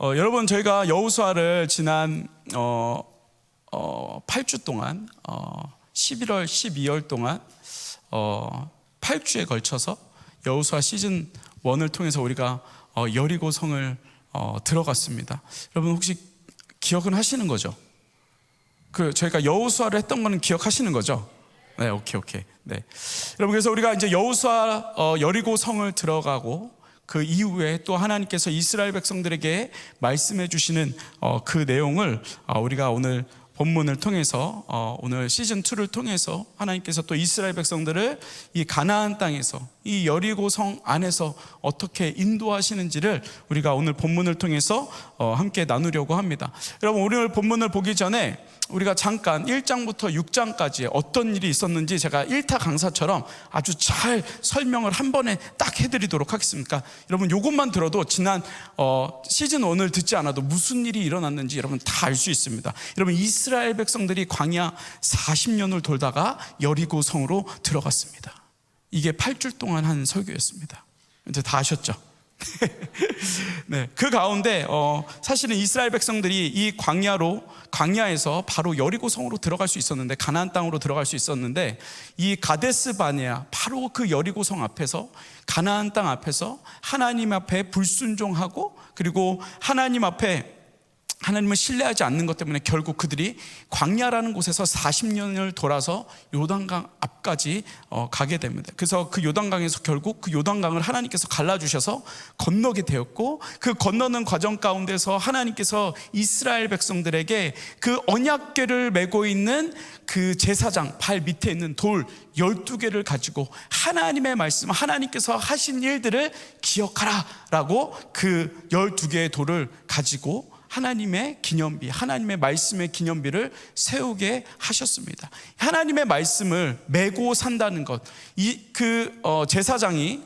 여러분, 저희가 여호수아를 지난 8주 동안 11월, 12월 동안 8주에 걸쳐서 여호수아 시즌 1을 통해서 우리가 여리고성을 들어갔습니다. 여러분 혹시 기억은 하시는 거죠? 저희가 여호수아를 했던 거는 기억하시는 거죠? 네, 오케이. 네. 여러분, 그래서 우리가 이제 여호수아 여리고성을 들어가고 그 이후에 또 하나님께서 이스라엘 백성들에게 말씀해 주시는 그 내용을 우리가 오늘 본문을 통해서 오늘 시즌2를 통해서 하나님께서 또 이스라엘 백성들을 이 가나안 땅에서 이 여리고성 안에서 어떻게 인도하시는지를 우리가 오늘 본문을 통해서 함께 나누려고 합니다. 여러분, 오늘 본문을 보기 전에 우리가 잠깐 1장부터 6장까지 어떤 일이 있었는지 제가 1타 강사처럼 아주 잘 설명을 한 번에 딱 해드리도록 하겠습니다. 여러분, 이것만 들어도 지난 시즌 1을 듣지 않아도 무슨 일이 일어났는지 여러분 다 알 수 있습니다. 여러분, 이스라엘 백성들이 광야 40년을 돌다가 여리고성으로 들어갔습니다. 이게 8주 동안 한 설교였습니다. 이제 다 아셨죠? 네, 그 가운데 사실은 이스라엘 백성들이 이 광야에서 바로 여리고성으로 들어갈 수 있었는데, 가나안 땅으로 들어갈 수 있었는데, 이 가데스 바네아, 바로 그 여리고성 앞에서, 가나안 땅 앞에서 하나님 앞에 불순종하고, 그리고 하나님을 신뢰하지 않는 것 때문에 결국 그들이 광야라는 곳에서 40년을 돌아서 요단강 앞까지 가게 됩니다. 그래서 그 요단강에서 결국 그 요단강을 하나님께서 갈라주셔서 건너게 되었고, 그 건너는 과정 가운데서 하나님께서 이스라엘 백성들에게 그 언약궤를 메고 있는 그 제사장 발 밑에 있는 돌 12개를 가지고 하나님의 말씀, 하나님께서 하신 일들을 기억하라 라고 그 12개의 돌을 가지고 하나님의 기념비, 하나님의 말씀의 기념비를 세우게 하셨습니다. 하나님의 말씀을 메고 산다는 것,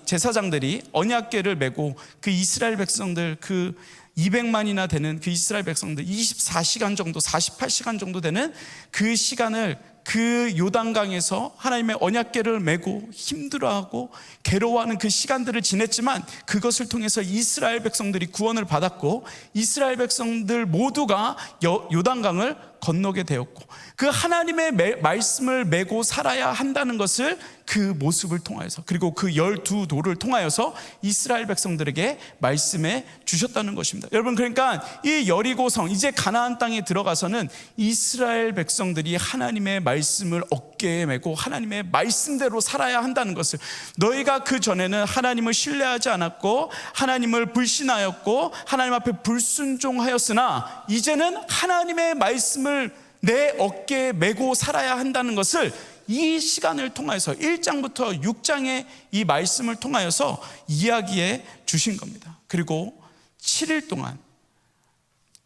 제사장들이 언약궤를 메고 그 이스라엘 백성들, 그 200만이나 되는 그 이스라엘 백성들 24시간 정도, 48시간 정도 되는 그 시간을 그 요단강에서 하나님의 언약궤를 메고 힘들어하고 괴로워하는 그 시간들을 지냈지만, 그것을 통해서 이스라엘 백성들이 구원을 받았고 이스라엘 백성들 모두가 요단강을 건너게 되었고, 그 하나님의 말씀을 메고 살아야 한다는 것을 그 모습을 통하여서, 그리고 그 12돌을 통하여서 이스라엘 백성들에게 말씀해 주셨다는 것입니다. 여러분, 그러니까 이 여리고성, 이제 가나안 땅에 들어가서는 이스라엘 백성들이 하나님의 말씀을 어깨에 메고 하나님의 말씀대로 살아야 한다는 것을, 너희가 그 전에는 하나님을 신뢰하지 않았고 하나님을 불신하였고 하나님 앞에 불순종하였으나 이제는 하나님의 말씀을 내 어깨에 메고 살아야 한다는 것을 이 시간을 통해서 1장부터 6장의 이 말씀을 통하여서 이야기해 주신 겁니다. 그리고 7일 동안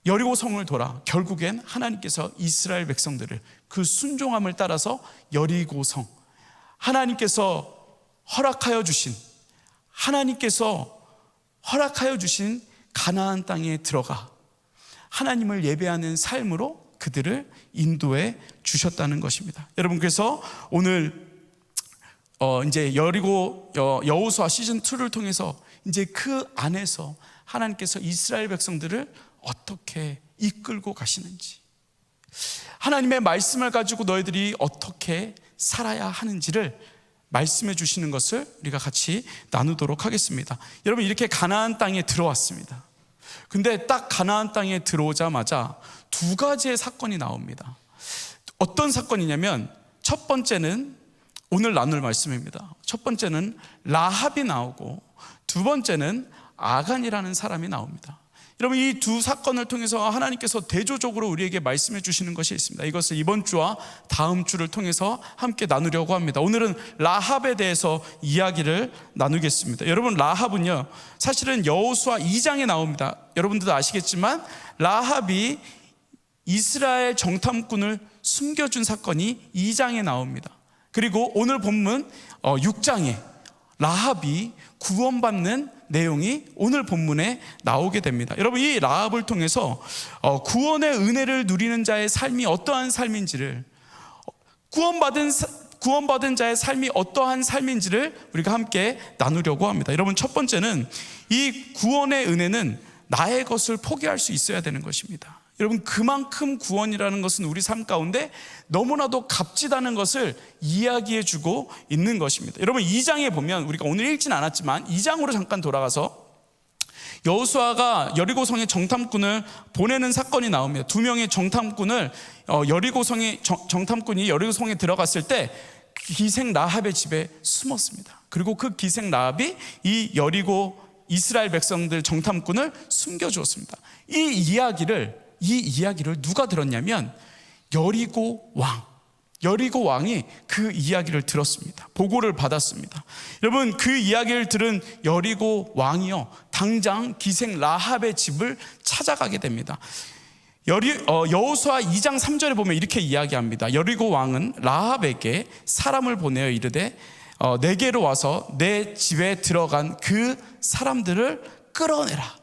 여리고성을 돌아 결국엔 하나님께서 이스라엘 백성들을 그 순종함을 따라서 여리고성, 하나님께서 허락하여 주신 가나안 땅에 들어가 하나님을 예배하는 삶으로 그들을 인도해 주셨다는 것입니다. 여러분, 그래서 오늘 이제 여호수아 시즌 2를 통해서 이제 그 안에서 하나님께서 이스라엘 백성들을 어떻게 이끌고 가시는지, 하나님의 말씀을 가지고 너희들이 어떻게 살아야 하는지를 말씀해 주시는 것을 우리가 같이 나누도록 하겠습니다. 여러분, 이렇게 가나안 땅에 들어왔습니다. 근데 딱 가나안 땅에 들어오자마자 두 가지의 사건이 나옵니다. 어떤 사건이냐면, 첫 번째는 오늘 나눌 말씀입니다. 첫 번째는 라합이 나오고, 두 번째는 아간이라는 사람이 나옵니다. 여러분, 이 두 사건을 통해서 하나님께서 대조적으로 우리에게 말씀해 주시는 것이 있습니다. 이것을 이번 주와 다음 주를 통해서 함께 나누려고 합니다. 오늘은 라합에 대해서 이야기를 나누겠습니다. 여러분, 라합은요, 사실은 여호수아 2장에 나옵니다. 여러분들도 아시겠지만 라합이 이스라엘 정탐꾼을 숨겨준 사건이 2장에 나옵니다. 그리고 오늘 본문 6장에 라합이 구원받는 내용이 오늘 본문에 나오게 됩니다. 여러분, 이 라합을 통해서 구원의 은혜를 누리는 자의 삶이 어떠한 삶인지를, 구원받은 자의 삶이 어떠한 삶인지를 우리가 함께 나누려고 합니다. 여러분, 첫 번째는 이 구원의 은혜는 나의 것을 포기할 수 있어야 되는 것입니다. 여러분, 그만큼 구원이라는 것은 우리 삶 가운데 너무나도 값지다는 것을 이야기해 주고 있는 것입니다. 여러분, 2장에 보면, 우리가 오늘 읽진 않았지만 2장으로 잠깐 돌아가서 여호수아가 여리고성에 정탐꾼을 보내는 사건이 나옵니다. 2명의 정탐꾼을 정탐꾼이 여리고성에 들어갔을 때 기생 라합의 집에 숨었습니다. 그리고 그 기생 라합이 이 여리고 이스라엘 백성들 정탐꾼을 숨겨주었습니다. 이 이야기를 누가 들었냐면 여리고 왕이 그 이야기를 들었습니다. 보고를 받았습니다. 여러분, 그 이야기를 들은 여리고 왕이요, 당장 기생 라합의 집을 찾아가게 됩니다. 여호수아 2장 3절에 보면 이렇게 이야기합니다. 여리고 왕은 라합에게 사람을 보내어 이르되 내게로 와서 내 집에 들어간 그 사람들을 끌어내라.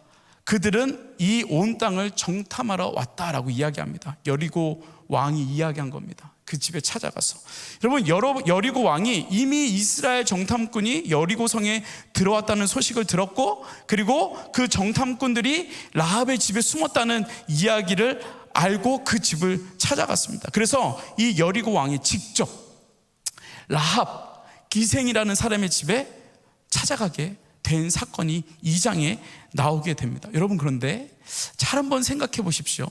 그들은 이 온 땅을 정탐하러 왔다라고 이야기합니다. 여리고 왕이 이야기한 겁니다. 그 집에 찾아가서. 여러분, 여리고 왕이 이미 이스라엘 정탐꾼이 여리고성에 들어왔다는 소식을 들었고, 그리고 그 정탐꾼들이 라합의 집에 숨었다는 이야기를 알고 그 집을 찾아갔습니다. 그래서 이 여리고 왕이 직접 라합, 기생이라는 사람의 집에 찾아가게 된 사건이 2장에 나오게 됩니다. 여러분, 그런데 잘 한번 생각해 보십시오.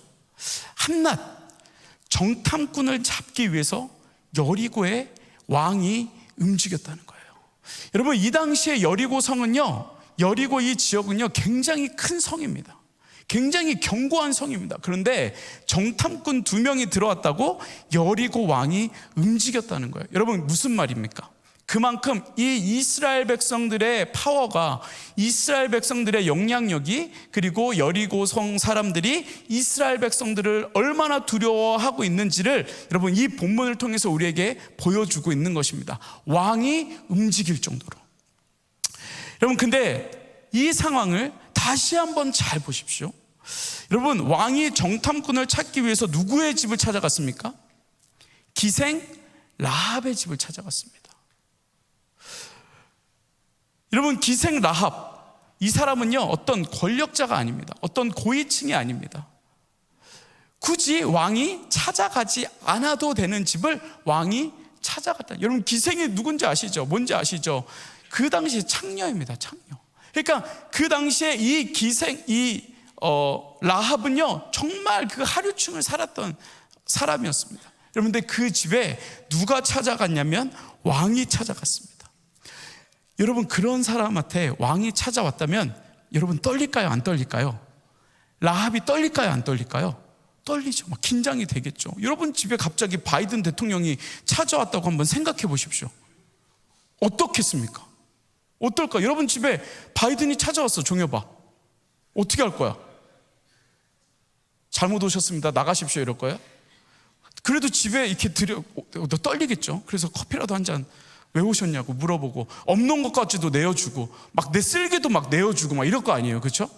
한낱 정탐꾼을 잡기 위해서 여리고의 왕이 움직였다는 거예요. 여러분, 이 당시에 여리고성은요, 여리고 이 지역은요, 굉장히 큰 성입니다. 굉장히 견고한 성입니다. 그런데 정탐꾼 2명이 들어왔다고 여리고 왕이 움직였다는 거예요. 여러분, 무슨 말입니까? 그만큼 이 이스라엘 백성들의 파워가, 이스라엘 백성들의 영향력이, 그리고 여리고성 사람들이 이스라엘 백성들을 얼마나 두려워하고 있는지를 여러분, 이 본문을 통해서 우리에게 보여주고 있는 것입니다. 왕이 움직일 정도로. 여러분, 근데 이 상황을 다시 한번 잘 보십시오. 여러분, 왕이 정탐꾼을 찾기 위해서 누구의 집을 찾아갔습니까? 기생 라합의 집을 찾아갔습니다. 여러분, 기생 라합, 이 사람은요, 어떤 권력자가 아닙니다. 어떤 고위층이 아닙니다. 굳이 왕이 찾아가지 않아도 되는 집을 왕이 찾아갔다. 여러분, 기생이 누군지 아시죠? 뭔지 아시죠? 그 당시 창녀입니다. 창녀. 그러니까 그 당시에 이 기생, 라합은요, 정말 그 하류층을 살았던 사람이었습니다. 여러분들, 그 집에 누가 찾아갔냐면 왕이 찾아갔습니다. 여러분, 그런 사람한테 왕이 찾아왔다면 여러분, 떨릴까요? 안 떨릴까요? 라합이 떨릴까요? 안 떨릴까요? 떨리죠. 막 긴장이 되겠죠. 여러분 집에 갑자기 바이든 대통령이 찾아왔다고 한번 생각해 보십시오. 어떻겠습니까? 어떨까? 여러분 집에 바이든이 찾아왔어. 종여봐. 어떻게 할 거야? 잘못 오셨습니다. 나가십시오. 이럴 거야? 그래도 집에 이렇게 너 떨리겠죠. 그래서 커피라도 한 잔 왜 오셨냐고 물어보고, 없는 것까지도 내어주고, 막 내 쓸개도 막 내어주고 막 이럴 거 아니에요. 그렇죠?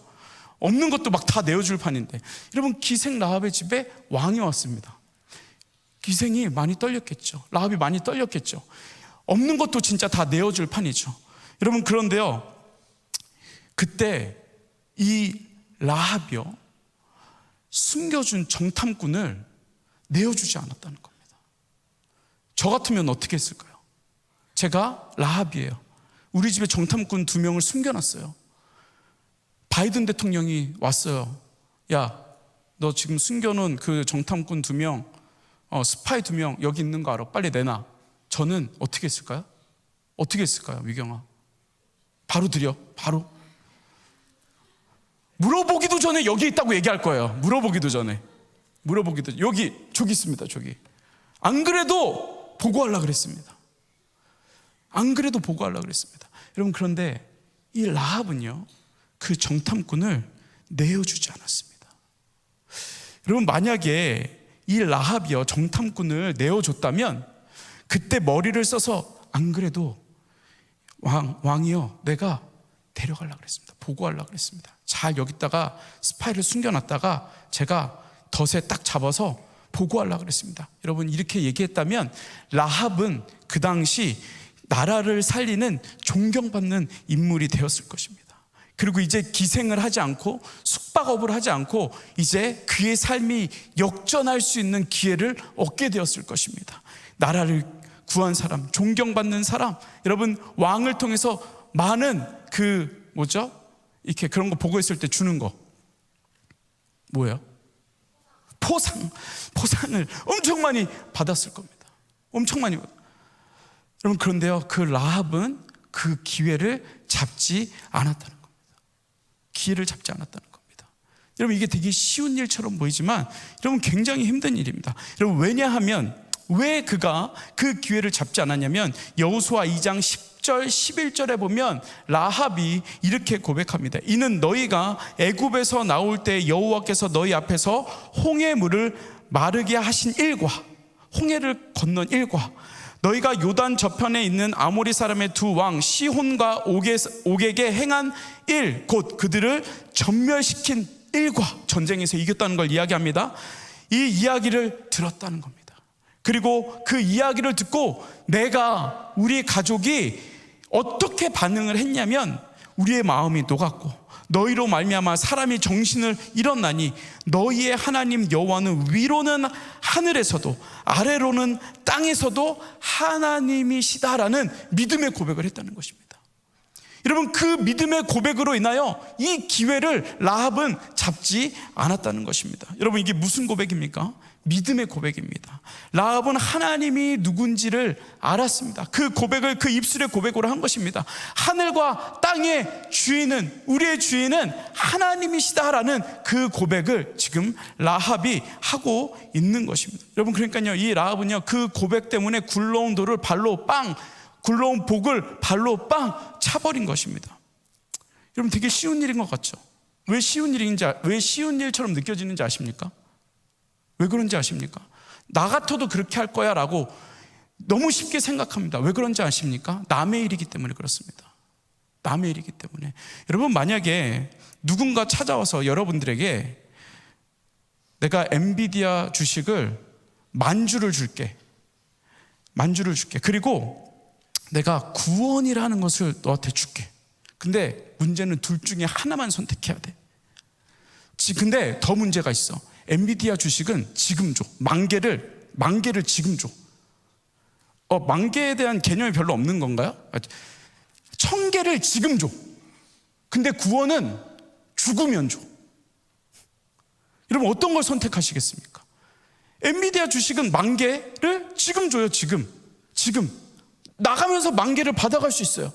없는 것도 막 다 내어줄 판인데, 여러분 기생 라합의 집에 왕이 왔습니다. 기생이 많이 떨렸겠죠. 라합이 많이 떨렸겠죠. 없는 것도 진짜 다 내어줄 판이죠. 여러분, 그런데요, 그때 이 라합이요, 숨겨준 정탐꾼을 내어주지 않았다는 겁니다. 저 같으면 어떻게 했을까요? 제가 라합이에요. 우리 집에 정탐꾼 2명을 숨겨놨어요. 바이든 대통령이 왔어요. 야, 너 지금 숨겨놓은 그 정탐꾼 2명, 스파이 2명 여기 있는 거 알아? 빨리 내놔. 저는 어떻게 했을까요? 어떻게 했을까요, 위경아? 바로 드려. 바로 물어보기도 전에 여기 있다고 얘기할 거예요. 물어보기도 전에 여기 저기 있습니다. 저기. 안 그래도 보고하려고 그랬습니다. 여러분, 그런데 이 라합은요, 그 정탐꾼을 내어주지 않았습니다. 여러분, 만약에 이 라합이요, 정탐꾼을 내어줬다면 그때 머리를 써서, 안 그래도 왕이요, 내가 데려가려고 그랬습니다. 보고하려고 그랬습니다. 잘 여기다가 스파이를 숨겨놨다가 제가 덫에 딱 잡아서 보고하려고 그랬습니다. 여러분, 이렇게 얘기했다면 라합은 그 당시 나라를 살리는 존경받는 인물이 되었을 것입니다. 그리고 이제 기생을 하지 않고 숙박업을 하지 않고 이제 그의 삶이 역전할 수 있는 기회를 얻게 되었을 것입니다. 나라를 구한 사람, 존경받는 사람, 여러분 왕을 통해서 많은 이렇게 그런 거 보고 있을 때 주는 거 뭐예요? 포상을 엄청 많이 받았을 겁니다. 엄청 많이 받았어요. 여러분 그런데요, 그 라합은 그 기회를 잡지 않았다는 겁니다. 기회를 잡지 않았다는 겁니다. 여러분 이게 되게 쉬운 일처럼 보이지만 여러분 굉장히 힘든 일입니다. 여러분 왜냐하면 왜 그가 그 기회를 잡지 않았냐면 여호수아 2장 10절 11절에 보면 라합이 이렇게 고백합니다. 이는 너희가 애굽에서 나올 때 여호와께서 너희 앞에서 홍해물을 마르게 하신 일과 홍해를 건넌 일과 너희가 요단 저편에 있는 아모리 사람의 두 왕 시혼과 옥에게 행한 일, 곧 그들을 전멸시킨 일과 전쟁에서 이겼다는 걸 이야기합니다. 이 이야기를 들었다는 겁니다. 그리고 그 이야기를 듣고 우리 가족이 어떻게 반응을 했냐면 우리의 마음이 녹았고 너희로 말미암아 사람이 정신을 잃었나니 너희의 하나님 여호와는 위로는 하늘에서도 아래로는 땅에서도 하나님이시다라는 믿음의 고백을 했다는 것입니다. 여러분 그 믿음의 고백으로 인하여 이 기회를 라합은 잡지 않았다는 것입니다. 여러분 이게 무슨 고백입니까? 믿음의 고백입니다. 라합은 하나님이 누군지를 알았습니다. 그 고백을 그 입술의 고백으로 한 것입니다. 하늘과 땅의 주인은, 우리의 주인은 하나님이시다라는 그 고백을 지금 라합이 하고 있는 것입니다. 여러분 그러니까요, 이 라합은요 그 고백 때문에 굴러온 돌을 발로 빵, 굴러온 복을 발로 빵 차버린 것입니다. 여러분 되게 쉬운 일인 것 같죠? 왜 쉬운 일처럼 느껴지는지 아십니까? 왜 그런지 아십니까? 나 같아도 그렇게 할 거야 라고 너무 쉽게 생각합니다. 왜 그런지 아십니까? 남의 일이기 때문에 그렇습니다. 남의 일이기 때문에. 여러분 만약에 누군가 찾아와서 여러분들에게 내가 엔비디아 주식을 10,000주를 줄게, 그리고 내가 구원이라는 것을 너한테 줄게. 근데 문제는 둘 중에 하나만 선택해야 돼. 근데 더 문제가 있어. 엔비디아 주식은 지금 줘. 10,000개를 지금 줘. 10,000개에 대한 개념이 별로 없는 건가요? 1,000개를 지금 줘. 근데 구원은 죽으면 줘. 여러분 어떤 걸 선택하시겠습니까? 엔비디아 주식은 10,000개를 지금 줘요. 지금 나가면서 10,000개를 받아갈 수 있어요.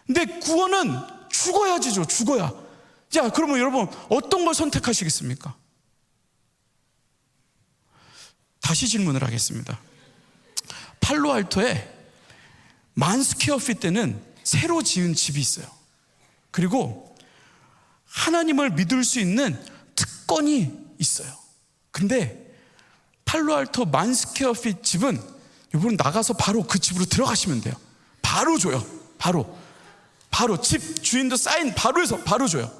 근데 구원은 죽어야지 줘. 죽어야. 자, 그러면 여러분 어떤 걸 선택하시겠습니까? 다시 질문을 하겠습니다. 팔로알토에 10,000스퀘어핏 되는 새로 지은 집이 있어요. 그리고 하나님을 믿을 수 있는 특권이 있어요. 근데 팔로알토 10,000스퀘어핏 집은 여러분 나가서 바로 그 집으로 들어가시면 돼요. 바로 줘요. 바로 집 주인도 사인 바로 해서 바로 줘요.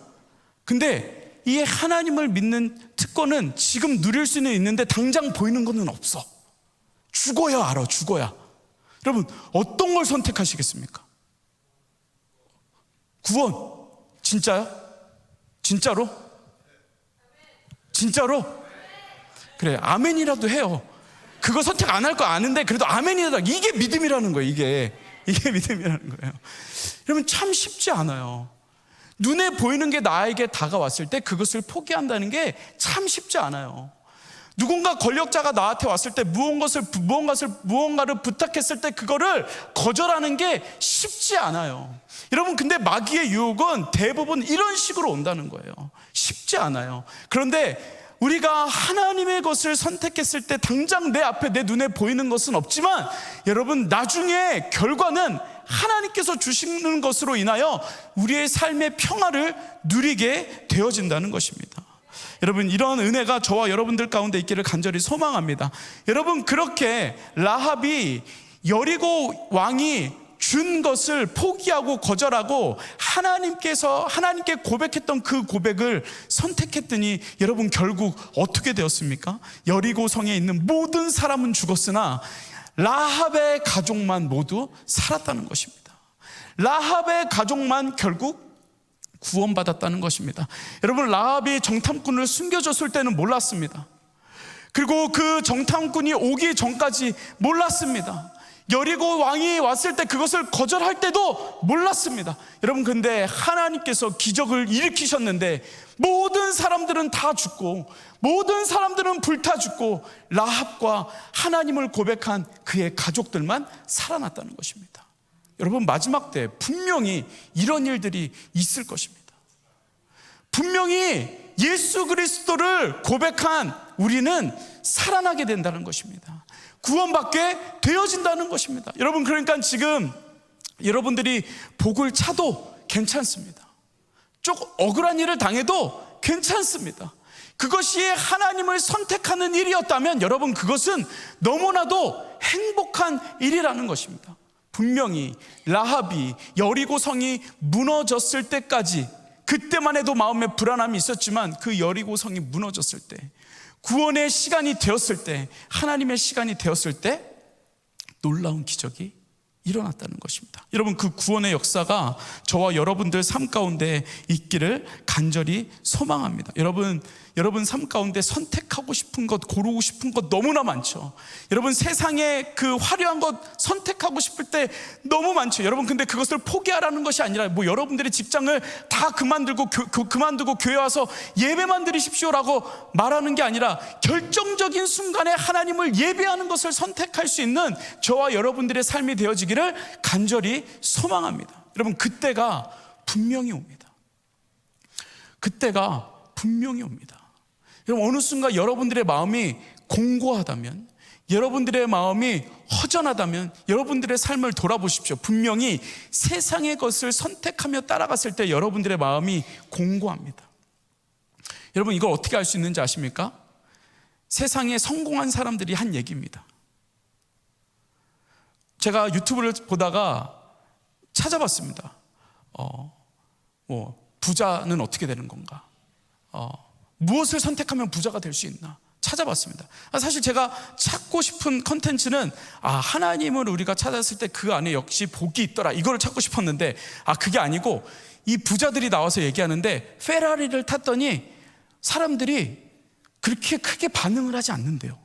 근데 이 하나님을 믿는 특권은 지금 누릴 수는 있는데 당장 보이는 것은 없어. 죽어야 알아. 여러분 어떤 걸 선택하시겠습니까? 구원 진짜요? 진짜로? 그래 아멘이라도 해요. 그거 선택 안 할 거 아는데 그래도 아멘이라도. 이게 믿음이라는 거예요. 이게 믿음이라는 거예요. 여러분 참 쉽지 않아요. 눈에 보이는 게 나에게 다가왔을 때 그것을 포기한다는 게 참 쉽지 않아요. 누군가 권력자가 나한테 왔을 때 무언가를 부탁했을 때 그거를 거절하는 게 쉽지 않아요. 여러분 근데 마귀의 유혹은 대부분 이런 식으로 온다는 거예요. 쉽지 않아요. 그런데 우리가 하나님의 것을 선택했을 때 당장 내 앞에 내 눈에 보이는 것은 없지만 여러분 나중에 결과는 하나님께서 주시는 것으로 인하여 우리의 삶의 평화를 누리게 되어진다는 것입니다. 여러분 이런 은혜가 저와 여러분들 가운데 있기를 간절히 소망합니다. 여러분 그렇게 라합이 여리고 왕이 준 것을 포기하고 거절하고 하나님께 고백했던 그 고백을 선택했더니 여러분 결국 어떻게 되었습니까? 여리고 성에 있는 모든 사람은 죽었으나 라합의 가족만 모두 살았다는 것입니다. 라합의 가족만 결국 구원받았다는 것입니다. 여러분, 라합이 정탐꾼을 숨겨줬을 때는 몰랐습니다. 그리고 그 정탐꾼이 오기 전까지 몰랐습니다. 여리고 왕이 왔을 때 그것을 거절할 때도 몰랐습니다. 여러분, 근데 하나님께서 기적을 일으키셨는데 모든 사람들은 다 죽고 모든 사람들은 불타 죽고 라합과 하나님을 고백한 그의 가족들만 살아났다는 것입니다. 여러분, 마지막 때 분명히 이런 일들이 있을 것입니다. 분명히 예수 그리스도를 고백한 우리는 살아나게 된다는 것입니다. 구원받게 되어진다는 것입니다. 여러분, 그러니까 지금 여러분들이 복을 차도 괜찮습니다. 조금 억울한 일을 당해도 괜찮습니다. 그것이 하나님을 선택하는 일이었다면 여러분, 그것은 너무나도 행복한 일이라는 것입니다. 분명히 라합이 여리고 성이 무너졌을 때까지, 그때만 해도 마음에 불안함이 있었지만 그 여리고 성이 무너졌을 때, 구원의 시간이 되었을 때, 하나님의 시간이 되었을 때 놀라운 기적이 일어났다는 것입니다. 여러분, 그 구원의 역사가 저와 여러분들 삶 가운데 있기를 간절히 소망합니다. 여러분 삶 가운데 선택하고 싶은 것, 고르고 싶은 것 너무나 많죠. 여러분, 세상에 그 화려한 것 선택하고 싶을 때 너무 많죠. 여러분, 근데 그것을 포기하라는 것이 아니라 여러분들의 직장을 다 그만두고 교회 와서 예배만 드리십시오라고 말하는 게 아니라 결정적인 순간에 하나님을 예배하는 것을 선택할 수 있는 저와 여러분들의 삶이 되어지기를 간절히 소망합니다. 여러분, 그때가 분명히 옵니다. 그때가 분명히 옵니다. 여러분, 어느 순간 여러분들의 마음이 공고하다면, 여러분들의 마음이 허전하다면 여러분들의 삶을 돌아보십시오. 분명히 세상의 것을 선택하며 따라갔을 때 여러분들의 마음이 공고합니다. 여러분, 이걸 어떻게 알 수 있는지 아십니까? 세상에 성공한 사람들이 한 얘기입니다. 제가 유튜브를 보다가 찾아봤습니다. 부자는 어떻게 되는 건가? 무엇을 선택하면 부자가 될 수 있나 찾아봤습니다. 사실 제가 찾고 싶은 컨텐츠는 하나님을 우리가 찾았을 때 그 안에 역시 복이 있더라, 이거를 찾고 싶었는데 그게 아니고 이 부자들이 나와서 얘기하는데 페라리를 탔더니 사람들이 그렇게 크게 반응을 하지 않는데요.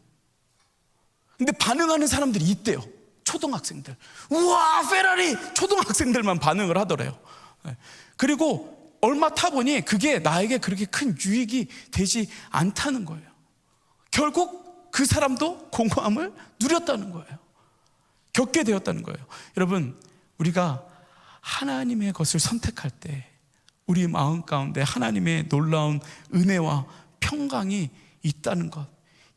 근데 반응하는 사람들이 있대요. 초등학생들. 우와, 페라리! 초등학생들만 반응을 하더래요. 그리고 얼마 타보니 그게 나에게 그렇게 큰 유익이 되지 않다는 거예요. 결국 그 사람도 공허함을 누렸다는 거예요. 겪게 되었다는 거예요. 여러분, 우리가 하나님의 것을 선택할 때 우리 마음 가운데 하나님의 놀라운 은혜와 평강이 있다는 것,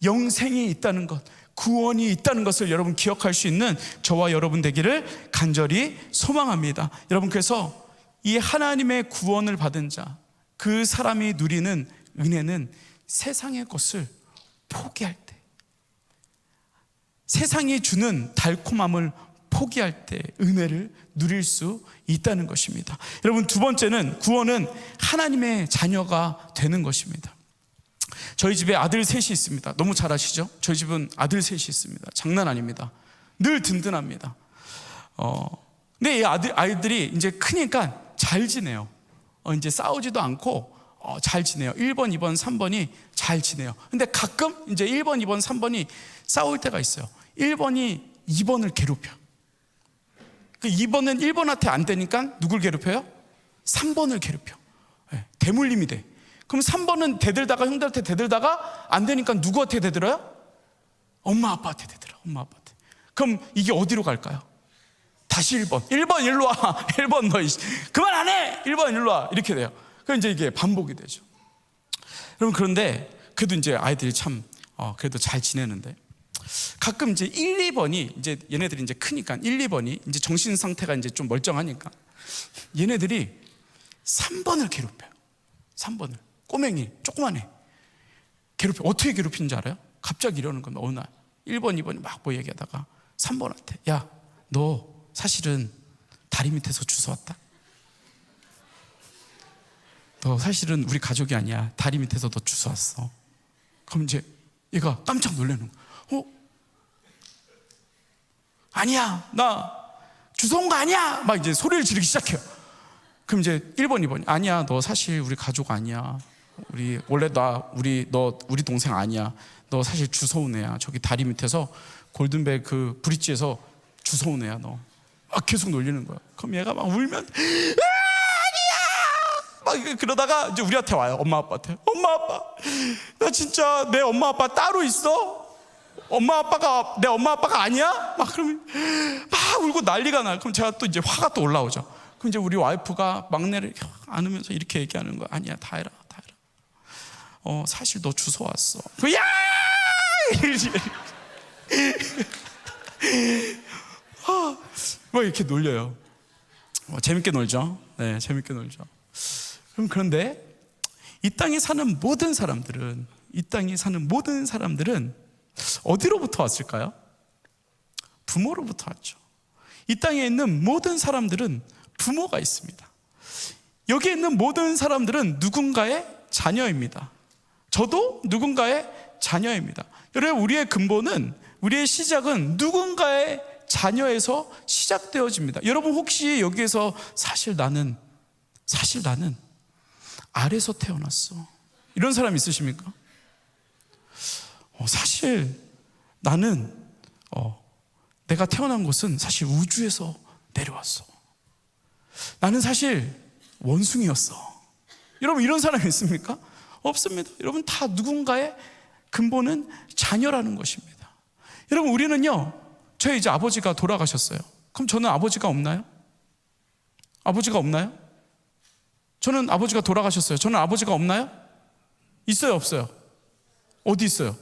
영생이 있다는 것, 구원이 있다는 것을 여러분 기억할 수 있는 저와 여러분 되기를 간절히 소망합니다. 여러분, 그래서 이 하나님의 구원을 받은 자, 그 사람이 누리는 은혜는 세상의 것을 포기할 때, 세상이 주는 달콤함을 포기할 때 은혜를 누릴 수 있다는 것입니다. 여러분, 두 번째는 구원은 하나님의 자녀가 되는 것입니다. 저희 집에 아들 셋이 있습니다. 너무 잘 아시죠? 저희 집은 아들 셋이 있습니다. 장난 아닙니다. 늘 든든합니다. 근데 이 아이들이 이제 크니까 잘 지내요. 이제 싸우지도 않고 잘 지내요. 1번, 2번, 3번이 잘 지내요. 근데 가끔 이제 1번, 2번, 3번이 싸울 때가 있어요. 1번이 2번을 괴롭혀. 그 2번은 1번한테 안 되니까 누굴 괴롭혀요? 3번을 괴롭혀. 대물림이 돼. 그럼 3번은 대들다가, 형들한테 대들다가 안 되니까 누구한테 대들어요? 엄마 아빠한테 대들어. 엄마 아빠한테. 그럼 이게 어디로 갈까요? 다시 1번 일로 와. 1번 너 그만 안 해. 1번 일로 와. 이렇게 돼요. 그럼 이제 이게 반복이 되죠. 여러분, 그런데 그래도 이제 아이들이 참 그래도 잘 지내는데 가끔 이제 1, 2번이 이제 얘네들이 이제 크니까 1, 2번이 이제 정신 상태가 이제 좀 멀쩡하니까 얘네들이 3번을 괴롭혀요. 3번을. 꼬맹이 조그만해. 괴롭혀. 어떻게 괴롭히는지 알아요? 갑자기 이러는 겁니다. 어느 날 1번, 2번이 막 뭐 얘기하다가 3번한테 야, 너 사실은 다리 밑에서 주워왔다. 너 사실은 우리 가족이 아니야. 다리 밑에서 너 주워왔어. 그럼 이제 얘가 깜짝 놀라는 거야. 아니야, 나 주워온 거 아니야. 막 이제 소리를 지르기 시작해요. 그럼 이제 1번, 2번이 아니야, 너 사실 우리 가족 아니야. 원래 우리 동생 아니야. 너 사실 주워온 애야. 저기 다리 밑에서 골든벨 그 브릿지에서 주워온 애야. 너 막 계속 놀리는 거야. 그럼 얘가 막 울면 아니야 막 그러다가 이제 우리한테 와요. 엄마 아빠한테. 엄마 아빠, 나 진짜 내 엄마 아빠 따로 있어? 내 엄마 아빠가 아니야? 막 그러면 막 울고 난리가 나. 그럼 제가 또 이제 화가 또 올라오죠. 그럼 이제 우리 와이프가 막내를 안으면서 이렇게 얘기하는 거야. 아니야, 다 해라. 사실 너 주워왔어. 야! 뭐 이렇게 놀려요. 재밌게 놀죠. 네, 재밌게 놀죠. 그런데 이 땅에 사는 모든 사람들은 어디로부터 왔을까요? 부모로부터 왔죠. 이 땅에 있는 모든 사람들은 부모가 있습니다. 여기에 있는 모든 사람들은 누군가의 자녀입니다. 저도 누군가의 자녀입니다. 여러분, 우리의 근본은, 우리의 시작은 누군가의 자녀에서 시작되어집니다. 여러분, 혹시 여기에서 사실 나는 아래서 태어났어, 이런 사람 있으십니까? 사실 나는 내가 태어난 곳은 사실 우주에서 내려왔어. 나는 사실 원숭이였어. 여러분, 이런 사람이 있습니까? 없습니다. 여러분, 다 누군가의 근본은 자녀라는 것입니다. 여러분, 우리는요, 저희 이제 아버지가 돌아가셨어요. 그럼 저는 아버지가 없나요? 아버지가 없나요? 저는 아버지가 돌아가셨어요. 저는 아버지가 없나요? 있어요, 없어요? 어디 있어요?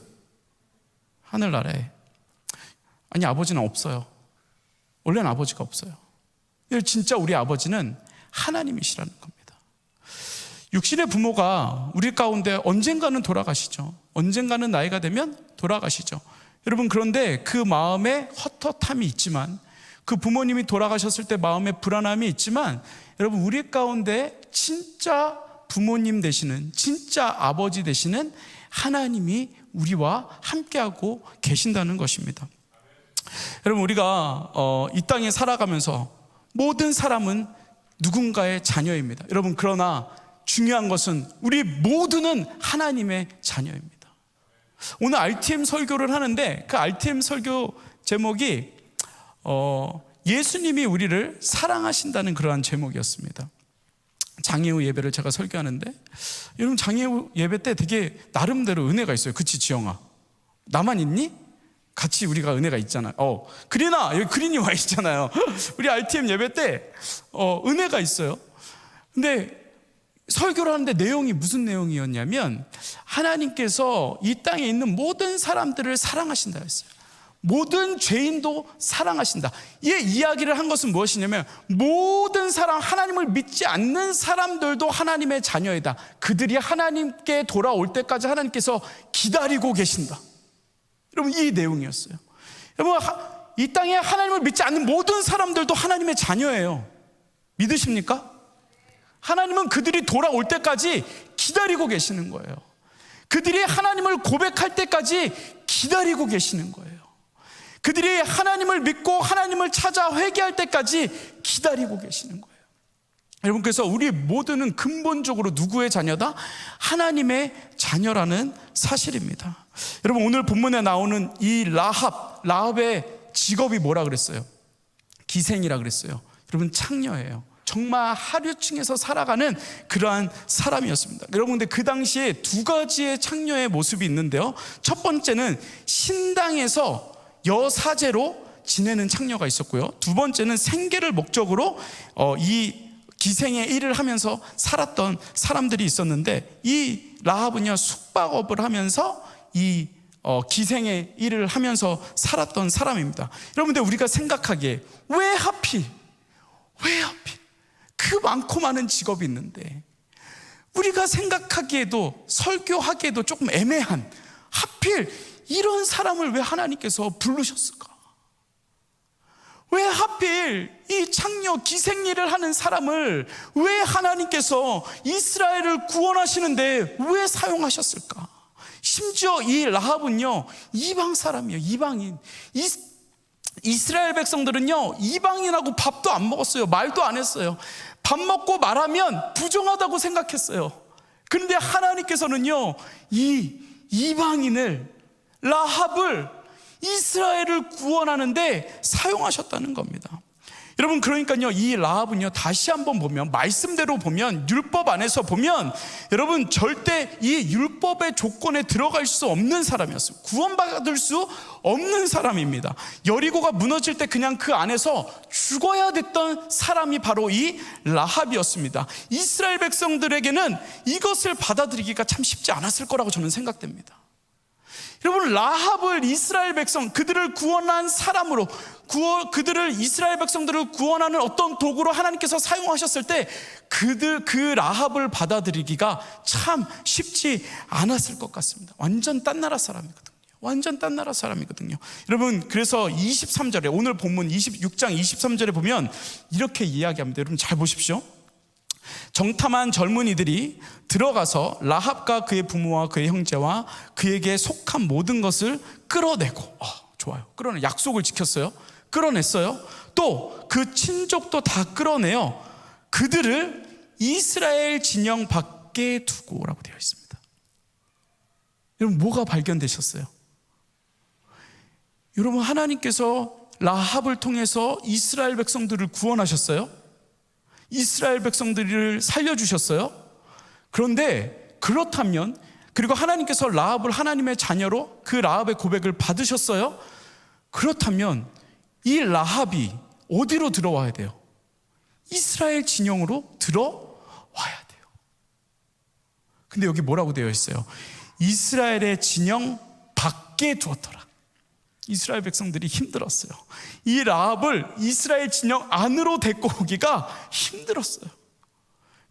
하늘나라에. 아니, 아버지는 없어요. 원래는 아버지가 없어요. 진짜 우리 아버지는 하나님이시라는 겁니다. 육신의 부모가 우리 가운데 언젠가는 돌아가시죠. 언젠가는 나이가 되면 돌아가시죠. 여러분, 그런데 그 마음에 헛헛함이 있지만, 그 부모님이 돌아가셨을 때 마음에 불안함이 있지만, 여러분, 우리 가운데 진짜 부모님 되시는, 진짜 아버지 되시는 하나님이 우리와 함께하고 계신다는 것입니다. 여러분, 우리가 이 땅에 살아가면서 모든 사람은 누군가의 자녀입니다. 여러분, 그러나 중요한 것은 우리 모두는 하나님의 자녀입니다. 오늘 RTM 설교를 하는데, 그 RTM 설교 제목이 예수님이 우리를 사랑하신다는 그러한 제목이었습니다. 장애우 예배를 제가 설교하는데, 여러분, 장애우 예배 때 되게 나름대로 은혜가 있어요. 그치, 지영아? 나만 있니? 같이 우리가 은혜가 있잖아요. 그린아, 여기 그린이 와 있잖아요. 우리 RTM 예배 때 은혜가 있어요. 근데 설교를 하는데 내용이 무슨 내용이었냐면, 하나님께서 이 땅에 있는 모든 사람들을 사랑하신다 했어요. 모든 죄인도 사랑하신다. 이 이야기를 한 것은 무엇이냐면, 모든 사람, 하나님을 믿지 않는 사람들도 하나님의 자녀이다. 그들이 하나님께 돌아올 때까지 하나님께서 기다리고 계신다. 여러분, 이 내용이었어요. 여러분, 이 땅에 하나님을 믿지 않는 모든 사람들도 하나님의 자녀예요. 믿으십니까? 하나님은 그들이 돌아올 때까지 기다리고 계시는 거예요. 그들이 하나님을 고백할 때까지 기다리고 계시는 거예요. 그들이 하나님을 믿고 하나님을 찾아 회개할 때까지 기다리고 계시는 거예요. 여러분, 그래서 우리 모두는 근본적으로 누구의 자녀다? 하나님의 자녀라는 사실입니다. 여러분, 오늘 본문에 나오는 이 라합의 직업이 뭐라 그랬어요? 기생이라 그랬어요. 여러분, 창녀예요. 정말 하류층에서 살아가는 그러한 사람이었습니다. 여러분, 근데 그 당시에 두 가지의 창녀의 모습이 있는데요, 첫 번째는 신당에서 여사제로 지내는 창녀가 있었고요, 두 번째는 생계를 목적으로 이 기생의 일을 하면서 살았던 사람들이 있었는데, 이 라합은요, 숙박업을 하면서 이 기생의 일을 하면서 살았던 사람입니다. 여러분들, 우리가 생각하기에 왜 하필 그 많고 많은 직업이 있는데, 우리가 생각하기에도 설교하기에도 조금 애매한, 하필 이런 사람을 왜 하나님께서 부르셨을까? 왜 하필 이 창녀 기생일을 하는 사람을 왜 하나님께서 이스라엘을 구원하시는데 왜 사용하셨을까? 심지어 이 라합은요, 이방 사람이에요. 이방인. 이스라엘 백성들은요, 이방인하고 밥도 안 먹었어요. 말도 안 했어요. 밥 먹고 말하면 부정하다고 생각했어요. 그런데 하나님께서는요, 이 이방인을, 라합을, 이스라엘을 구원하는데 사용하셨다는 겁니다. 여러분, 그러니까요, 이 라합은요, 다시 한번 보면, 말씀대로 보면, 율법 안에서 보면, 여러분, 절대 이 율법의 조건에 들어갈 수 없는 사람이었어요. 구원받을 수 없는 사람입니다. 여리고가 무너질 때 그냥 그 안에서 죽어야 됐던 사람이 바로 이 라합이었습니다. 이스라엘 백성들에게는 이것을 받아들이기가 참 쉽지 않았을 거라고 저는 생각됩니다. 여러분, 라합을 이스라엘 백성, 그들을 구원한 사람으로, 그들을, 이스라엘 백성들을 구원하는 어떤 도구로 하나님께서 사용하셨을 때 그 라합을 받아들이기가 참 쉽지 않았을 것 같습니다. 완전 딴 나라 사람이거든요. 완전 딴 나라 사람이거든요. 여러분, 그래서 23절에, 오늘 본문 26장 23절에 보면 이렇게 이야기합니다. 여러분, 잘 보십시오. 정탐한 젊은이들이 들어가서 라합과 그의 부모와 그의 형제와 그에게 속한 모든 것을 끌어내고, 좋아요, 약속을 지켰어요. 끌어냈어요. 또 그 친족도 다 끌어내어 그들을 이스라엘 진영 밖에 두고라고 되어 있습니다. 여러분, 뭐가 발견되셨어요? 여러분, 하나님께서 라합을 통해서 이스라엘 백성들을 구원하셨어요. 이스라엘 백성들을 살려주셨어요. 그런데 그렇다면, 그리고 하나님께서 라합을 하나님의 자녀로 그 라합의 고백을 받으셨어요. 그렇다면 이 라합이 어디로 들어와야 돼요? 이스라엘 진영으로 들어와야 돼요. 근데 여기 뭐라고 되어 있어요? 이스라엘의 진영 밖에 두었더라. 이스라엘 백성들이 힘들었어요. 이 라합을 이스라엘 진영 안으로 데리고 오기가 힘들었어요.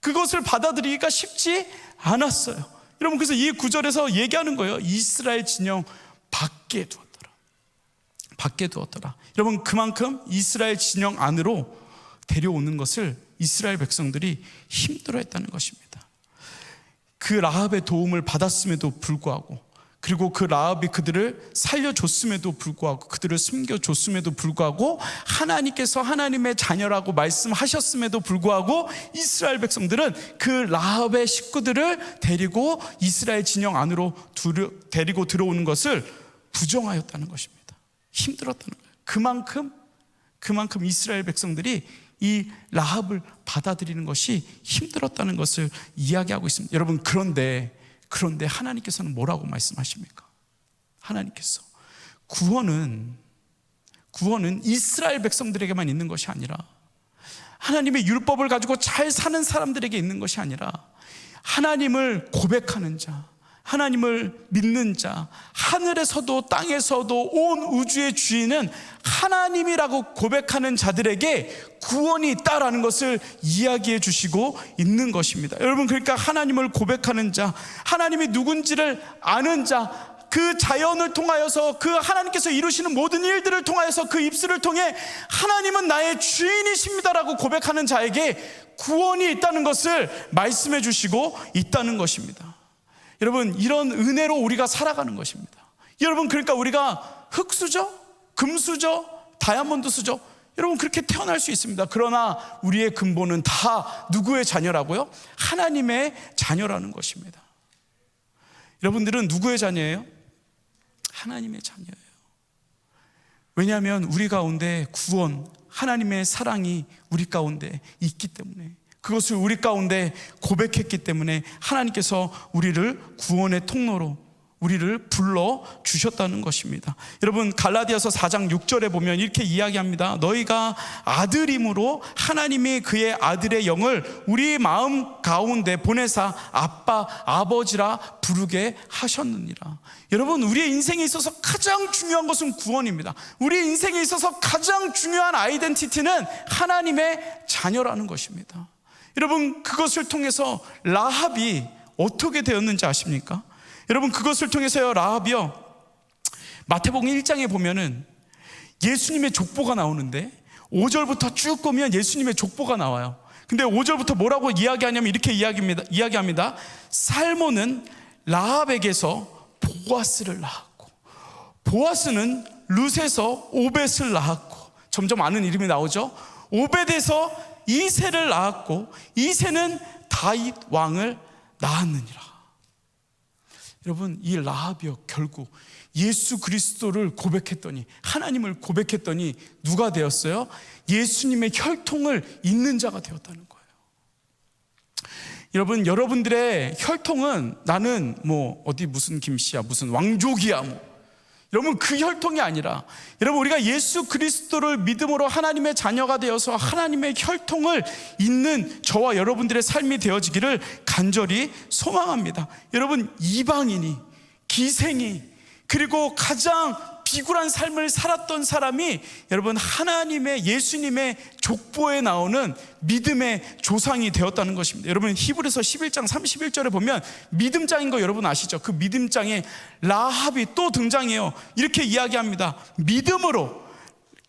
그것을 받아들이기가 쉽지 않았어요. 여러분, 그래서 이 구절에서 얘기하는 거예요. 이스라엘 진영 밖에 두었더라. 밖에 두었더라. 여러분, 그만큼 이스라엘 진영 안으로 데려오는 것을 이스라엘 백성들이 힘들어했다는 것입니다. 그 라합의 도움을 받았음에도 불구하고, 그리고 그 라합이 그들을 살려줬음에도 불구하고, 그들을 숨겨줬음에도 불구하고, 하나님께서 하나님의 자녀라고 말씀하셨음에도 불구하고 이스라엘 백성들은 그 라합의 식구들을 데리고 이스라엘 진영 안으로 데리고 들어오는 것을 부정하였다는 것입니다. 힘들었다는 거예요. 그만큼 이스라엘 백성들이 이 라합을 받아들이는 것이 힘들었다는 것을 이야기하고 있습니다. 여러분, 그런데 하나님께서는 뭐라고 말씀하십니까? 하나님께서 구원은 이스라엘 백성들에게만 있는 것이 아니라, 하나님의 율법을 가지고 잘 사는 사람들에게 있는 것이 아니라, 하나님을 고백하는 자, 하나님을 믿는 자, 하늘에서도 땅에서도 온 우주의 주인은 하나님이라고 고백하는 자들에게 구원이 있다라는 것을 이야기해 주시고 있는 것입니다. 여러분, 그러니까 하나님을 고백하는 자, 하나님이 누군지를 아는 자, 그 자연을 통하여서, 그 하나님께서 이루시는 모든 일들을 통하여서 그 입술을 통해 하나님은 나의 주인이십니다라고 고백하는 자에게 구원이 있다는 것을 말씀해 주시고 있다는 것입니다. 여러분, 이런 은혜로 우리가 살아가는 것입니다. 여러분, 그러니까 우리가 흙수저, 금수저, 다이아몬드수저, 여러분, 그렇게 태어날 수 있습니다. 그러나 우리의 근본은 다 누구의 자녀라고요? 하나님의 자녀라는 것입니다. 여러분들은 누구의 자녀예요? 하나님의 자녀예요. 왜냐하면 우리 가운데 구원, 하나님의 사랑이 우리 가운데 있기 때문에, 그것을 우리 가운데 고백했기 때문에 하나님께서 우리를 구원의 통로로, 우리를 불러주셨다는 것입니다. 여러분, 갈라디아서 4장 6절에 보면 이렇게 이야기합니다. 너희가 아들임으로 하나님이 그의 아들의 영을 우리 마음 가운데 보내사 아빠, 아버지라 부르게 하셨느니라. 여러분, 우리의 인생에 있어서 가장 중요한 것은 구원입니다. 우리의 인생에 있어서 가장 중요한 아이덴티티는 하나님의 자녀라는 것입니다. 여러분, 그것을 통해서 라합이 어떻게 되었는지 아십니까? 여러분, 그것을 통해서요, 라합이요, 마태복음 1장에 보면은 예수님의 족보가 나오는데 5절부터 쭉 보면 예수님의 족보가 나와요. 근데 5절부터 뭐라고 이야기하냐면 이렇게 이야기합니다. 살몬은 라합에게서 보아스를 낳았고, 보아스는 룻에서 오벳을 낳았고, 점점 아는 이름이 나오죠. 오벳에서 이새를 낳았고 이새는 다윗 왕을 낳았느니라. 여러분, 이 라합이요, 결국 예수 그리스도를 고백했더니, 하나님을 고백했더니 누가 되었어요? 예수님의 혈통을 잇는 자가 되었다는 거예요. 여러분, 여러분들의 혈통은 나는 뭐 어디 무슨 김씨야, 무슨 왕족이야, 여러분, 그 혈통이 아니라, 여러분, 우리가 예수 그리스도를 믿음으로 하나님의 자녀가 되어서 하나님의 혈통을 잇는 저와 여러분들의 삶이 되어지기를 간절히 소망합니다. 여러분, 이방인이, 기생이, 그리고 가장 비굴한 삶을 살았던 사람이 여러분 하나님의, 예수님의 족보에 나오는 믿음의 조상이 되었다는 것입니다. 여러분, 히브리서 11장 31절에 보면 믿음장인 거 여러분 아시죠? 그 믿음장에 라합이 또 등장해요. 이렇게 이야기합니다. 믿음으로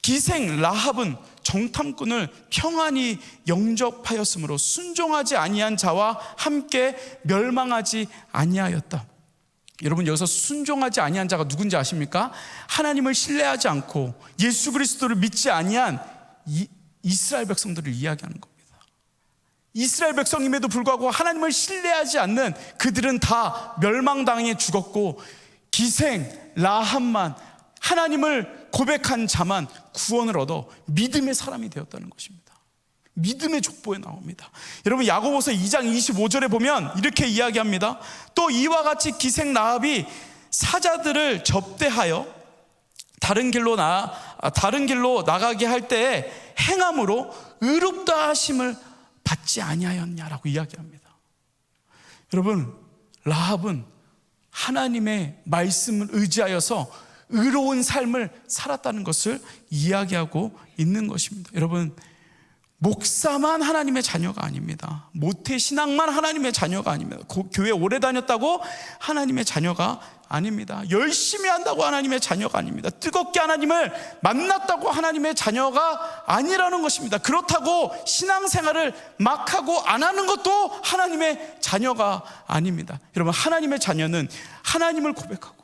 기생 라합은 정탐꾼을 평안히 영접하였으므로 순종하지 아니한 자와 함께 멸망하지 아니하였다. 여러분, 여기서 순종하지 아니한 자가 누군지 아십니까? 하나님을 신뢰하지 않고 예수 그리스도를 믿지 아니한 이스라엘 백성들을 이야기하는 겁니다. 이스라엘 백성임에도 불구하고 하나님을 신뢰하지 않는 그들은 다 멸망당해 죽었고, 기생 라합만, 하나님을 고백한 자만 구원을 얻어 믿음의 사람이 되었다는 것입니다. 믿음의 족보에 나옵니다. 여러분, 야고보서 2장 25절에 보면 이렇게 이야기합니다. 또 이와 같이 기생 라합이 사자들을 접대하여 다른 길로 나가게 할 때에 행함으로 의롭다 하심을 받지 아니하였냐라고 이야기합니다. 여러분, 라합은 하나님의 말씀을 의지하여서 의로운 삶을 살았다는 것을 이야기하고 있는 것입니다. 여러분, 목사만 하나님의 자녀가 아닙니다. 모태신앙만 하나님의 자녀가 아닙니다. 교회 오래 다녔다고 하나님의 자녀가 아닙니다. 열심히 한다고 하나님의 자녀가 아닙니다. 뜨겁게 하나님을 만났다고 하나님의 자녀가 아니라는 것입니다. 그렇다고 신앙생활을 막 하고 안 하는 것도 하나님의 자녀가 아닙니다. 여러분, 하나님의 자녀는 하나님을 고백하고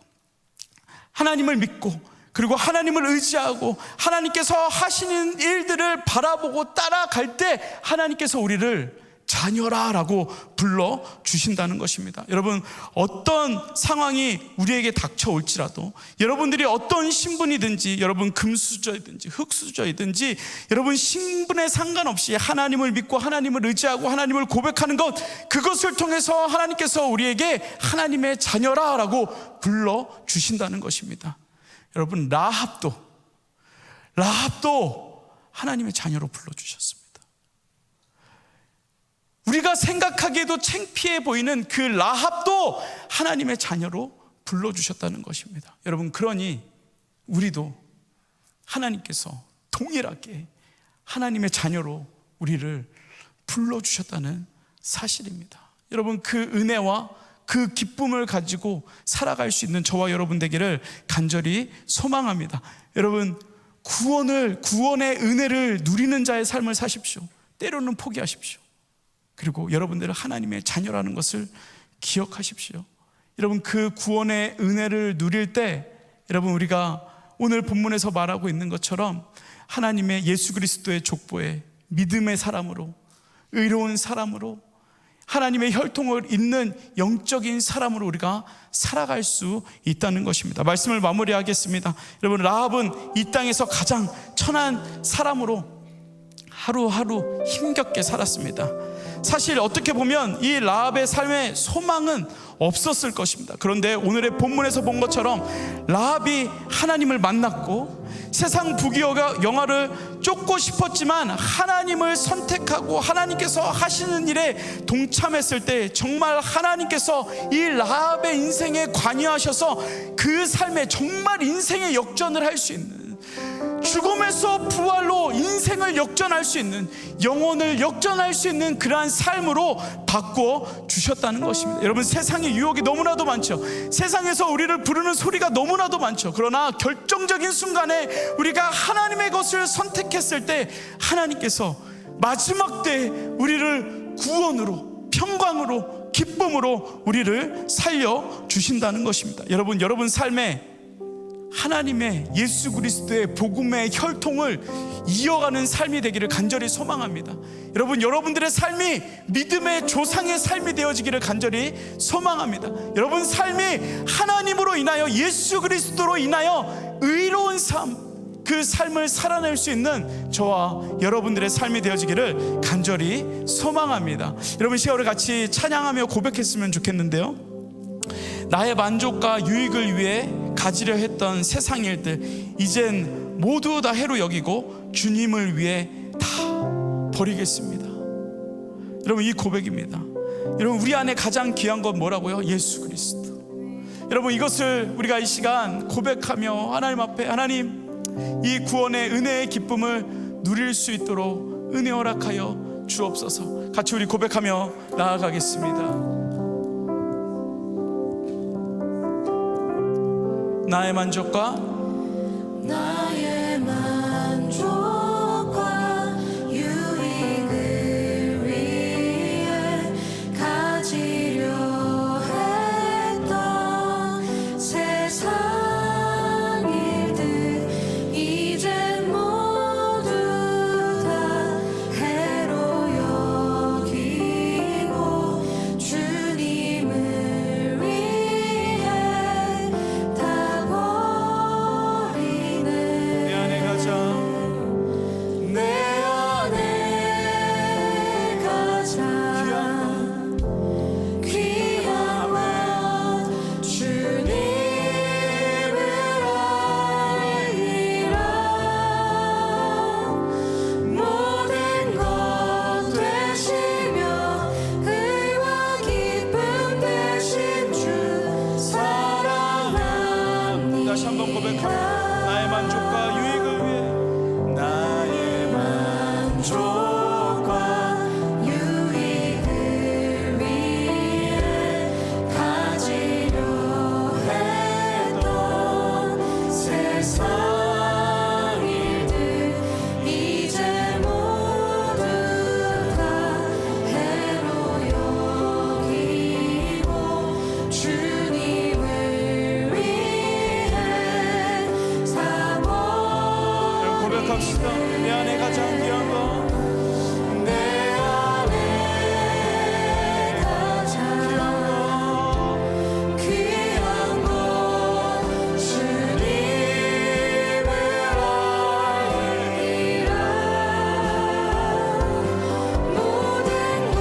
하나님을 믿고, 그리고 하나님을 의지하고 하나님께서 하시는 일들을 바라보고 따라갈 때 하나님께서 우리를 자녀라 라고 불러주신다는 것입니다. 여러분, 어떤 상황이 우리에게 닥쳐올지라도, 여러분들이 어떤 신분이든지, 여러분 금수저이든지 흙수저이든지, 여러분 신분에 상관없이 하나님을 믿고 하나님을 의지하고 하나님을 고백하는 것, 그것을 통해서 하나님께서 우리에게 하나님의 자녀라 라고 불러주신다는 것입니다. 여러분, 라합도 하나님의 자녀로 불러주셨습니다. 우리가 생각하기에도 창피해 보이는 그 라합도 하나님의 자녀로 불러주셨다는 것입니다. 여러분, 그러니 우리도 하나님께서 동일하게 하나님의 자녀로 우리를 불러주셨다는 사실입니다. 여러분, 그 은혜와 그 기쁨을 가지고 살아갈 수 있는 저와 여러분 되기를 간절히 소망합니다. 여러분, 구원의 은혜를 누리는 자의 삶을 사십시오. 때로는 포기하십시오. 그리고 여러분들은 하나님의 자녀라는 것을 기억하십시오. 여러분, 그 구원의 은혜를 누릴 때, 여러분, 우리가 오늘 본문에서 말하고 있는 것처럼 하나님의 예수 그리스도의 족보에 믿음의 사람으로, 의로운 사람으로, 하나님의 혈통을 잇는 영적인 사람으로 우리가 살아갈 수 있다는 것입니다. 말씀을 마무리하겠습니다. 여러분, 라합은 이 땅에서 가장 천한 사람으로 하루하루 힘겹게 살았습니다. 사실 어떻게 보면 이 라합의 삶에 소망은 없었을 것입니다. 그런데 오늘의 본문에서 본 것처럼 라합이 하나님을 만났고 세상 부귀영화를 쫓고 싶었지만 하나님을 선택하고 하나님께서 하시는 일에 동참했을 때 정말 하나님께서 이 라합의 인생에 관여하셔서 그 삶에 정말 인생의 역전을 할 수 있는, 죽음에서 부활로 인생을 역전할 수 있는, 영혼을 역전할 수 있는 그러한 삶으로 바꾸어 주셨다는 것입니다. 여러분, 세상의 유혹이 너무나도 많죠. 세상에서 우리를 부르는 소리가 너무나도 많죠. 그러나 결정적인 순간에 우리가 하나님의 것을 선택했을 때 하나님께서 마지막 때에 우리를 구원으로, 평강으로, 기쁨으로 우리를 살려주신다는 것입니다. 여러분 삶에 하나님의 예수 그리스도의 복음의 혈통을 이어가는 삶이 되기를 간절히 소망합니다. 여러분, 여러분들의 삶이 믿음의 조상의 삶이 되어지기를 간절히 소망합니다. 여러분 삶이 하나님으로 인하여 예수 그리스도로 인하여 의로운 삶, 그 삶을 살아낼 수 있는 저와 여러분들의 삶이 되어지기를 간절히 소망합니다. 여러분, 시간을 같이 찬양하며 고백했으면 좋겠는데요, 나의 만족과 유익을 위해 가지려 했던 세상 일들 이젠 모두 다 해로 여기고 주님을 위해 다 버리겠습니다. 여러분, 이 고백입니다. 여러분, 우리 안에 가장 귀한 건 뭐라고요? 예수 그리스도. 여러분, 이것을 우리가 이 시간 고백하며 하나님 앞에, 하나님, 이 구원의 은혜의 기쁨을 누릴 수 있도록 은혜 허락하여 주옵소서. 같이 우리 고백하며 나아가겠습니다. 나의 만족과 유익을 위해 가지려 했던 세상 일들 이젠 모두 다 해로 여기고 주님을 위해 다 버리네. 내 안에 가장 귀한 건 주님을 알리라. 모든 것 되시며 의와 기쁨 되신 주 사랑합니다. 다시 한번 고백합니다. 나의 만족과 유익을 위해, 나의 만족과 유익을 위해 가지려 했던 세상 일들 이제 모두 다 해로 여기고 주님을 위해 사모. 고백합시다. 내 안에 가장 귀한 건, 내 안에 가장 귀한 건 주님을 알리라. 모든 것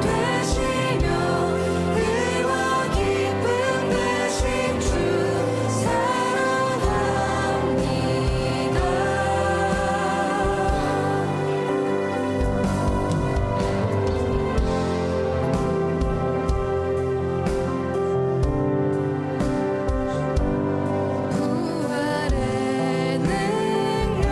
되시며 의와 기쁨 되신 주 사랑합니다. 부활의 능력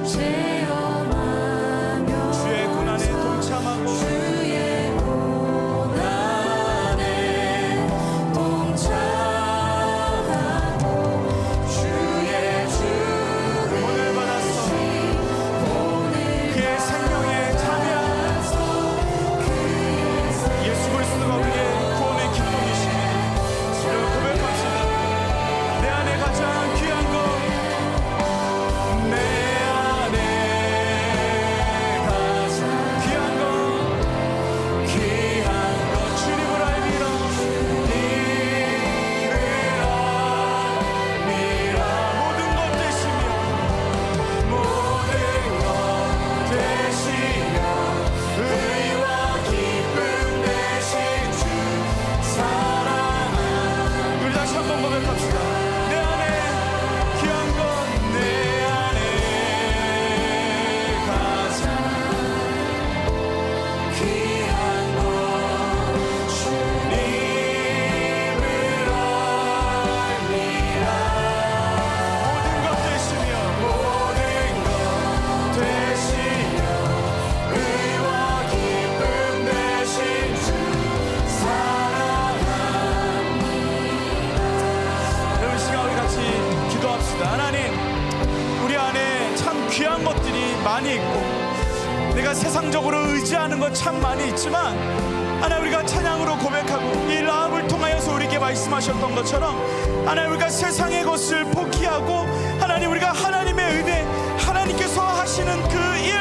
체험하며 주의 고난에 동참하고 주의 고난에 동참하고 주의 구원을 받았어. 그의 생명에 참여하면서 예수 그리스도가 우리의 구원의 기쁨이십니다. 여러분, 고백합시다. 내 안에 가장 귀한 것, 내 안에 가장 귀한 것, 귀한 것 주님을 알미라. 주님을 알미라. 모든 것 되시며, 모든 것 되시며 의와 기쁨 되신 주 사랑합니다. 우리 다시 한번 고백합시다. 내 안에 귀한 건, 내 안에 가장 귀한 건 주님을 알리라. 모든 것 되시며, 모든 것 되시며 의와 기쁨 되신 주 사랑합니다. 여러분, 시간 우리 같이 기도합시다. 하나님, 우리 안에 참 귀한 것들이 많이 있고 내가 세상적으로 의지하는 것 참 많이 있지만, 하나님, 우리가 찬양으로 고백하고 이 라합을 통하여서 우리에게 말씀하셨던 것처럼 하나님 우리가 세상의 것을 포기하고 하나님 우리가 하나님의 은혜, 하나님께서 하시는 그 일,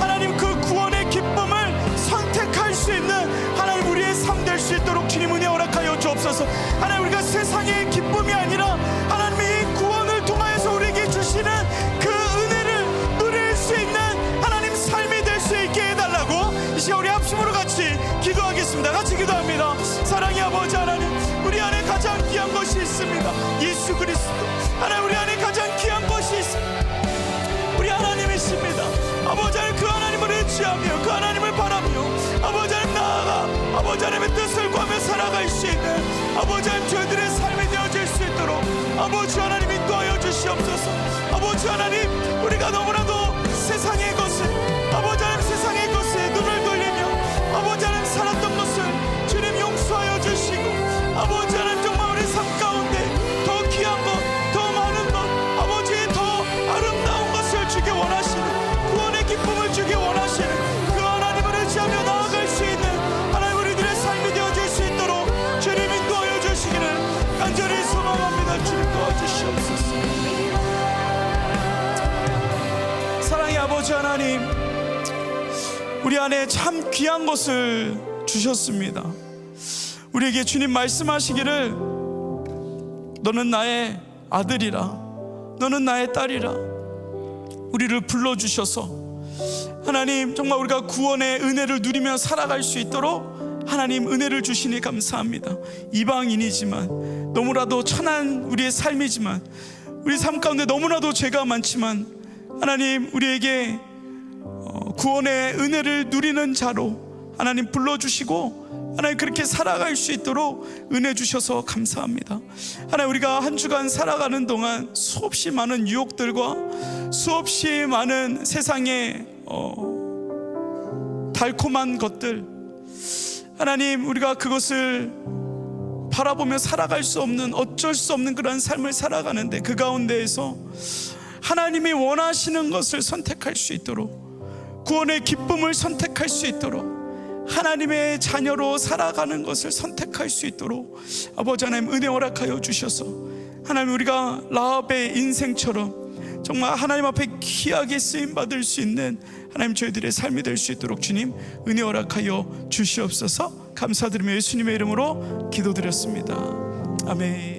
하나님 그 구원의 기쁨을 선택할 수 있는 하나님 우리의 삶 될 수 있도록 주님 은혜 허락하여 주옵소서. 하나님 우리가 세상의 기쁨이 아니라 하나님의 구원을 통하여서 우리에게 주시는 그 은혜를 누릴 수 있는 하나님 삶이 될 수 있게 해달라고 이 시간 우리 합심으로 같이 기도하겠습니다. 같이 기도합니다. 사랑의 아버지 하나님, 우리 안에 가장 귀한 것이 있습니다. 예수 그리스도. 하나님 우리 안에 가장 귀한 것이 있습니다. 우리 하나님이십니다. 아버지 하나님, 그 하나님을 의지하며 그 하나님을 바라며 아버지 하나님 나아가 아버지 하나님의 뜻을 구하며 살아갈 수 있는 아버지 하나님 저희들의 삶이 되어질 수 있도록 아버지 하나님 인도하여 주시옵소서. 아버지 하나님, 우리가 너무나도 세상의 것을 아버지 하나님 세상의 것에 눈을 돌리며 아버지 하나님 살았던 것을 주님 용서하여 주시고 아버지 하나님 정말 우리 삶 가운데 더 귀한 것, 더 많은 것, 아버지의 더 아름다운 것을 주기 원하시는 구원의 기쁨을 주기 원하시는 그 하나님을 의지하며 나아갈 수 있는 하나님 우리들의 삶이 되어질 수 있도록 주님 인도하여 주시기를 간절히 소망합니다. 주님 도와주시옵소서. 사랑의 아버지 하나님, 우리 안에 참 귀한 것을 주셨습니다. 우리에게 주님 말씀하시기를 너는 나의 아들이라, 너는 나의 딸이라 우리를 불러주셔서 하나님 정말 우리가 구원의 은혜를 누리며 살아갈 수 있도록 하나님 은혜를 주시니 감사합니다. 이방인이지만 너무나도 천한 우리의 삶이지만 우리 삶 가운데 너무나도 죄가 많지만 하나님 우리에게 구원의 은혜를 누리는 자로 하나님 불러주시고 하나님 그렇게 살아갈 수 있도록 은혜 주셔서 감사합니다. 하나님 우리가 한 주간 살아가는 동안 수없이 많은 유혹들과 수없이 많은 세상의 달콤한 것들 하나님 우리가 그것을 바라보며 살아갈 수 없는 어쩔 수 없는 그런 삶을 살아가는데 그 가운데에서 하나님이 원하시는 것을 선택할 수 있도록 구원의 기쁨을 선택할 수 있도록 하나님의 자녀로 살아가는 것을 선택할 수 있도록 아버지 하나님 은혜 허락하여 주셔서 하나님 우리가 라합의 인생처럼 정말 하나님 앞에 귀하게 쓰임받을 수 있는 하나님 저희들의 삶이 될 수 있도록 주님 은혜 허락하여 주시옵소서. 감사드리며 예수님의 이름으로 기도드렸습니다. 아멘.